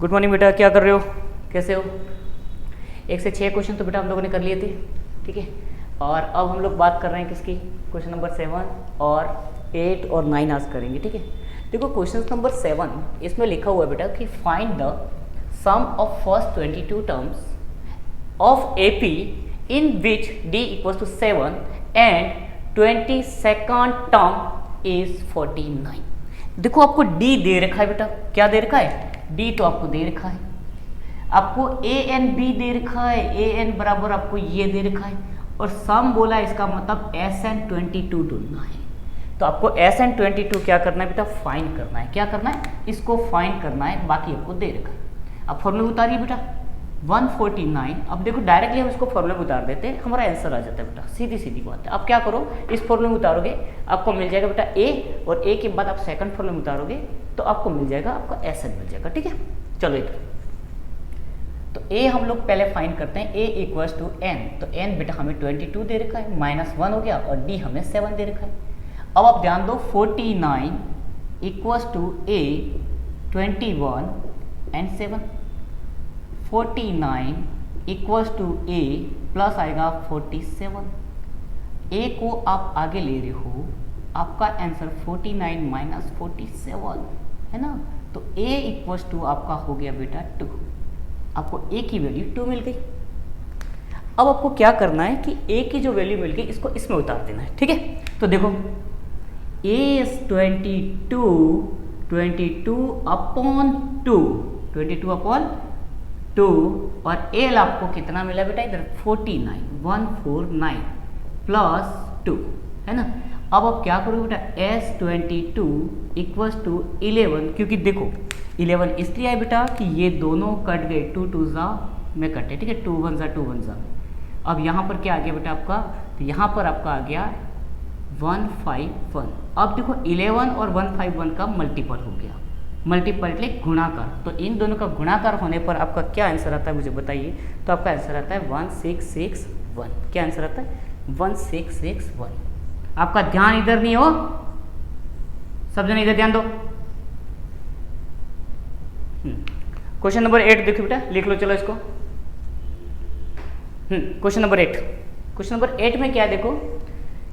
Good morning बेटा, क्या कर रहे हो, कैसे हो। 1 से 6 क्वेश्चन तो बेटा हम लोगों ने कर लिए थे, ठीक है। और अब हम लोग बात कर रहे हैं किसकी, क्वेश्चन नंबर 7 और 8 और 9 आज करेंगे, ठीक है। देखो क्वेश्चन नंबर 7 इसमें लिखा हुआ है बेटा कि find the sum of first 22 terms of AP in which D equals to 7 and 22nd term is 49। देखो आपको D दे रखा है बेटा, क्या दे रखा है, D तो आपको दे रखा है, आपको A and B दे रखा है, A n बराबर आपको ये दे रखा है, और सम बोला है, इसका मतलब SN 22 ढूंढना है। तो आपको SN 22 क्या करना है बेटा, फाइंड करना है। क्या करना है, इसको फाइंड करना है, बाकी आपको दे रखा है। अब फॉर्मूला उतारिए बेटा 149। अब देखो डायरेक्टली हम इसको फॉर्मूले में उतार देते हैं, हमारा आंसर आ जाता है बेटा, सीधी सीधी बात है। अब क्या करो, इस फॉर्मूले में उतारोगे आपको मिल जाएगा बेटा A, और A के बाद आप सेकंड फॉर्मूले में उतारोगे तो आपको मिल जाएगा, आपका SN मिल जाएगा, ठीक है। चलो इधर तो A हम लोग पहले फाइंड करते हैं, A इक्वल्स टू N। तो N बेटा हमें 22 दे रखा है, -1 हो गया, और D हमें 7 दे रखा है। अब आप ध्यान दो 49 equals to A 21 and 7। 49 equals to A plus आएगा 47। A को आप आगे ले रहे हो, आपका आंसर 49 माइनस 47 है ना। तो A इक्वल्स टू आपका हो गया बेटा 2। आपको A की वैल्यू 2 मिल गई। अब आपको क्या करना है कि A की जो वैल्यू मिल गई इसको इसमें उतार देना है, ठीक है। तो देखो A is 22 अपॉन 2, 22 अपॉन 2, और L आपको कितना मिला बेटा इधर 49, 149 प्लस 2 है ना। अब आप क्या करोगे बेटा, S22 इक्वल्स टू 11, क्योंकि देखो 11 इसलिए है बेटा कि ये दोनों कट गए, 2 2 जा में कटे, ठीक है, 2 1 जा 2 1 जा। अब यहाँ पर क्या आ गया बेटा आपका, तो यहाँ पर आपका आ गया 151। अब देखो 11 और 151 का मल्टीपल हो गया, मल्टीपल गुणाकार, तो इन दोनों का गुणाकार होने पर आपका क्या आंसर आता है मुझे बताइए। तो आपका आंसर आता है 1661। क्या आंसर आता है, 1661। आपका ध्यान इधर नहीं हो, सब जने इधर ध्यान दो। क्वेश्चन नंबर 8 देखो बेटा, लिख लो चलो इसको। क्वेश्चन नंबर 8, क्वेश्चन नंबर 8 में क्या है देखो,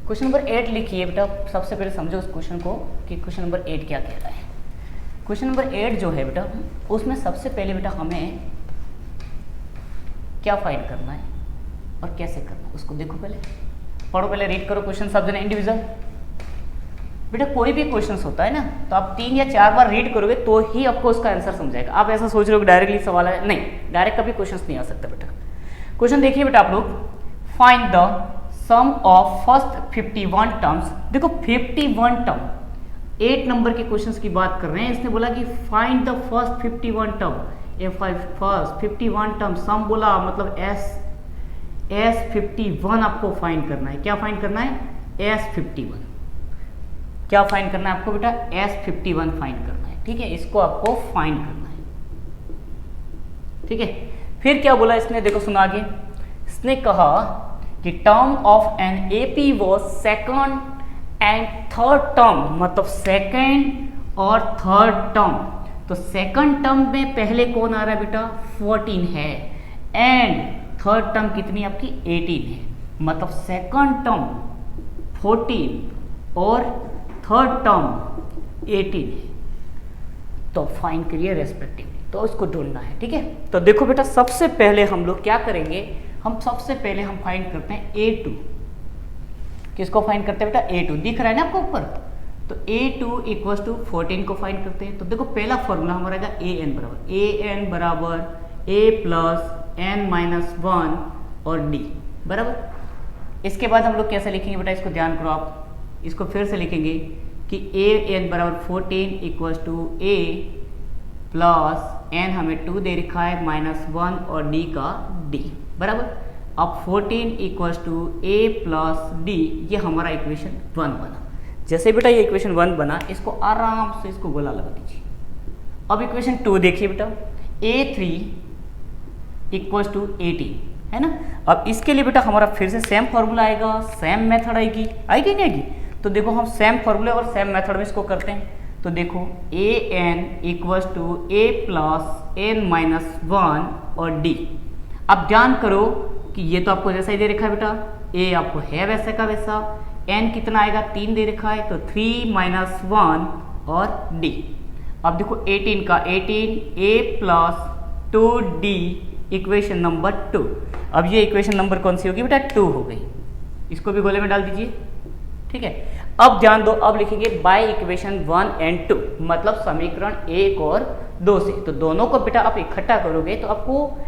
क्वेश्चन नंबर 8 लिखिए बेटा। सबसे पहले समझो उस क्वेश्चन को कि क्वेश्चन नंबर 8 क्या कह रहा है। क्वेश्चन नंबर 8 जो है बेटा, उसमें सबसे पहले बेटा हमें क्या फाइंड करना है और कैसे करना है उसको देखो, पहले पढ़ो, पहले रीड करो क्वेश्चन सब जने इंडिविजुअल। बेटा कोई भी क्वेश्चन होता है ना, तो आप 3 या 4 बार रीड करोगे तो ही आपको उसका आंसर समझाएगा। आप ऐसा सोच रहे हो कि डायरेक्टली सवाल है, नहीं, डायरेक्ट कभी क्वेश्चन नहीं आ सकता बेटा। क्वेश्चन देखिए बेटा आप लोग, find the sum of first 51 terms. देखो 51 टर्म 8 नंबर के क्वेश्चंस की बात कर रहे हैं। इसने बोला कि find the first 51 term, first 51 term, sum बोला मतलब S51 आपको फाइंड करना है। क्या फाइंड करना है, S51। क्या फाइंड करना है आपको बेटा, S51 फाइंड करना है, ठीक है। इसको आपको फाइंड करना है, ठीक है। फिर क्या बोला इसने, देखो सुना आगे, इसने कहा कि term of an AP was second and third term, मतलब सेकंड और थर्ड टर्म। तो सेकंड टर्म में पहले कौन आ रहा है बेटा, 14 है, एंड थर्ड टर्म कितनी आपकी 18 है, मतलब सेकंड टर्म 14 और थर्ड टर्म 18 है। तो फाइंड करिए रेस्पेक्टिवली, तो उसको ढूंढना है, ठीक है। तो देखो बेटा सबसे पहले हम लोग क्या करेंगे, हम सबसे पहले हम फाइंड करते हैं A2। किसको फाइंड करते हैं बेटा, A2 दिख रहा है ना आपको ऊपर। तो A2 इक्वल्स टू 14 को फाइंड करते हैं। तो देखो पहला फॉर्मूला हमारा आएगा AN बराबर A प्लस N माइनस 1 और D बराबर। इसके बाद हम लोग कैसे लिखेंगे बेटा, इसको ध्यान करो आप, इसको फिर से लिखेंगे कि AN बराबर 14 equals to A plus N हमें 2 दे रखा है, -1 और D का D बराबर। अब 14 equals to A plus D, ये हमारा इक्वेशन 1 बना। जैसे बेटा ये इक्वेशन 1 बना, इसको आराम से इसको गोला लगा दीजिए। अब इक्वेशन 2 देखिए बेटा, A3 इक्वल्स टू 18 है ना। अब इसके लिए बेटा हमारा फिर से सेम फॉर्मूला आएगा, सेम मेथड आएगी नहीं आएगी। तो देखो हम सेम फॉर्मूले और सेम मेथड में इसको करते हैं। तो देखो a n equals to a plus n minus 1 और डी। अब ध्यान करो कि ये तो आपको जैसा ही दे रखा है बेटा, ए आपको है वैसे का वैसा, एन कितना आएगा 3 दे रखा है तो 3 माइनस 1 और डी। अब देखो 18 का 18 ए प्लस 2d इक्वेशन नंबर 2। अब ये इक्वेशन नंबर कौन सी होगी बेटा 2 हो गई, इसको भी गोले में डाल दीजिए। ठीक है, अब ध्यान दो, अब लिखेंगे बाय इक्वेशन 1 एंड 2, मतलब समीकरण 1 और 2 से। तो दोनों को बेटा आप इकट्ठा करोगे तो आपको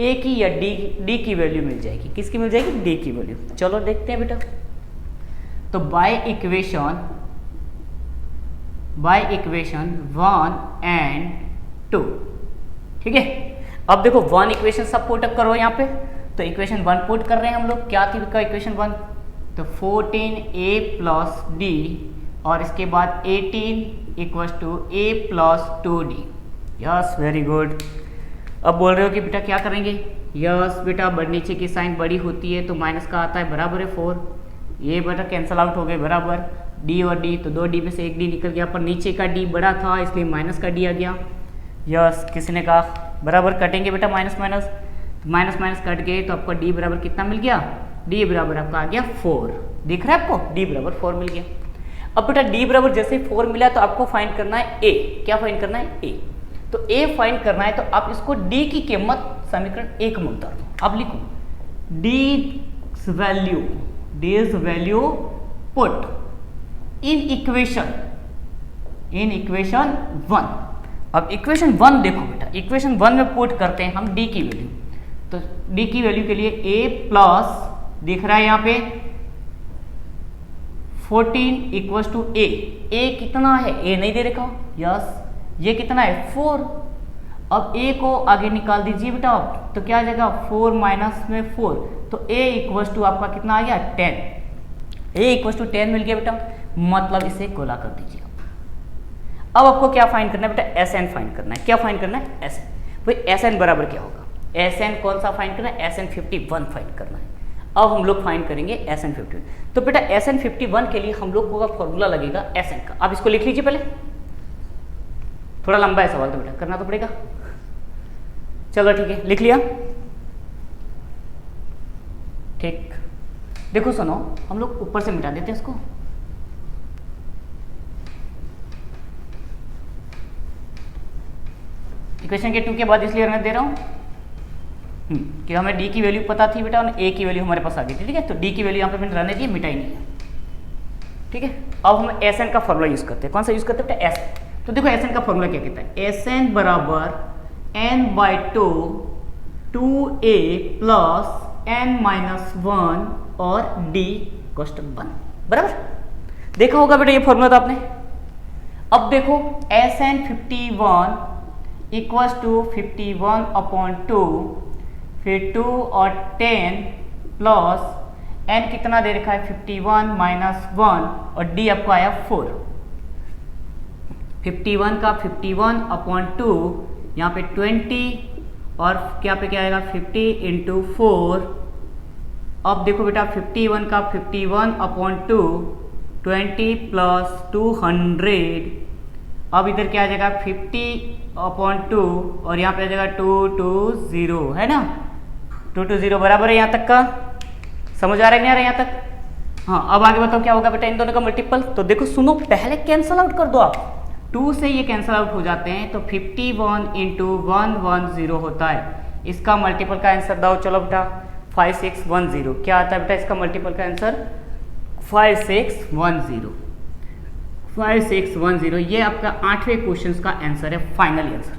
ए की या डी की वैल्यू मिल जाएगी। किसकी मिल जाएगी? डी की वैल्यू। चलो देखते हैं बेटा। तो बाय इक्वेशन 1 एंड 2। ठीक है, अब देखो 1 इक्वेशन सब पुट अप करो यहाँ पे। तो इक्वेशन 1 पुट कर रहे हैं हम लोग। क्या थी का इक्वेशन 1? तो 14a प्लस डी और इसके बाद 18 equals to a plus 2d। Yes, very good. अब बोल रहे हो कि बेटा क्या करेंगे? यस बेटा, नीचे की साइन बड़ी होती है तो माइनस का आता है, बराबर है 4। ये बेटा कैंसल आउट हो गए, बराबर d और d, तो 2d में से 1d निकल गया, पर नीचे का d बड़ा था इसलिए माइनस का d आ गया। यस, किसी ने कहा बराबर कटेंगे बेटा, माइनस माइनस, तो माइनस माइनस कट गए तो आपका d बराबर कितना मिल गया? d बराबर आपका आ गया 4। दिख रहा है आपको? d बराबर 4 मिल गया। अब बेटा d बराबर जैसे 4 मिला तो आपको फाइंड करना है a। क्या फाइंड करना है? a। तो a फाइंड करना है तो आप इसको d की कीमत समीकरण 1 में उतार दो। अब लिखो d's value put in equation 1। अब इक्वेशन 1 देखो बेटा, इक्वेशन 1 में पुट करते हैं हम d की वैल्यू। तो d की वैल्यू के लिए a प्लस, दिख रहा है यहाँ पे 14 इक्वल्स टू a। a कितना है? a नहीं दे रखा। यस, ये कितना है? 4। अब a को आगे निकाल दीजिए बेटा आप, तो क्या आ जाएगा? 4 माइनस में 4, तो a इक्वल्स टू आपका कितना आ गया? 10। a इक्वल्स टू 10 मिल गया बेटा, मतलब इसे गोला कर दीजिए। अब आपको क्या फाइंड करना है बेटा? Sn फाइंड करना है। क्या फाइंड करना है? Sn। भाई Sn बराबर क्या होगा? Sn कौन सा फाइंड करना है? Sn 51 फाइंड करना है। अब हम लोग फाइंड करेंगे Sn 51। तो बेटा Sn 51 के लिए हम लोग को फॉर्मूला लगेगा Sn का। अब इसको लिख लीजिए पहले, थोड़ा लंबा है सवाल तो बेटा करना तो पड़ेगा। चलो ठीक है, लिख लिया। ठीक, देखो सुनो, हम लोग ऊपर से मिटा देते हैं इसको। इक्वेशन के 2 के बाद इसलिए रहने दे रहा हूँ कि हमें d की वैल्यू पता थी बेटा और a की वैल्यू हमारे पास आ गई थी। ठीक है, तो d की वैल्यू यहाँ पे मैंने रहने दी, मिटाई नहीं है। ठीक है, अब हम Sn का फॉर्मूला यूज करते हैं। कौन सा यूज करते हैं बेटा? Sn। तो देखो Sn का फॉर्मूला क्या कहता है? Sn बराबर n/2 2a plus n minus 1 और d कोष्टक 1। बराबर देखा होगा बेटा ये फॉर्मूला तो आपने। अब देखो Sn 51 इक्वल्स टू 51/2, फिर 2 और 10 प्लस n कितना दे रखा है? 51 माइनस 1 और d आपको आया 4। 51 का 51/2, यहाँ पे 20 और क्या पे क्या आएगा? 50 इंटू 4। अब देखो बेटा 51 का 51/2, 20 प्लस 200। अब इधर क्या आ जाएगा? 50/2 और यहाँ पे आ जाएगा 220, है ना? 220 बराबर है यहाँ तक का। समझ आ रहा है नहीं आ रहा है यहाँ तक? हाँ, अब आगे बताओ क्या होगा बेटा इन दोनों का मल्टीपल। तो देखो सुनो, पहले कैंसल आउट कर दो आप, 2 से ये कैंसल आउट हो जाते हैं तो 51 इंटू 110 होता है। इसका मल्टीपल का आंसर दाओ। चलो बेटा 5610 क्या आता है बेटा इसका मल्टीपल का आंसर? 5610। ये आपका 8वें क्वेश्चन का आंसर है, फाइनल आंसर।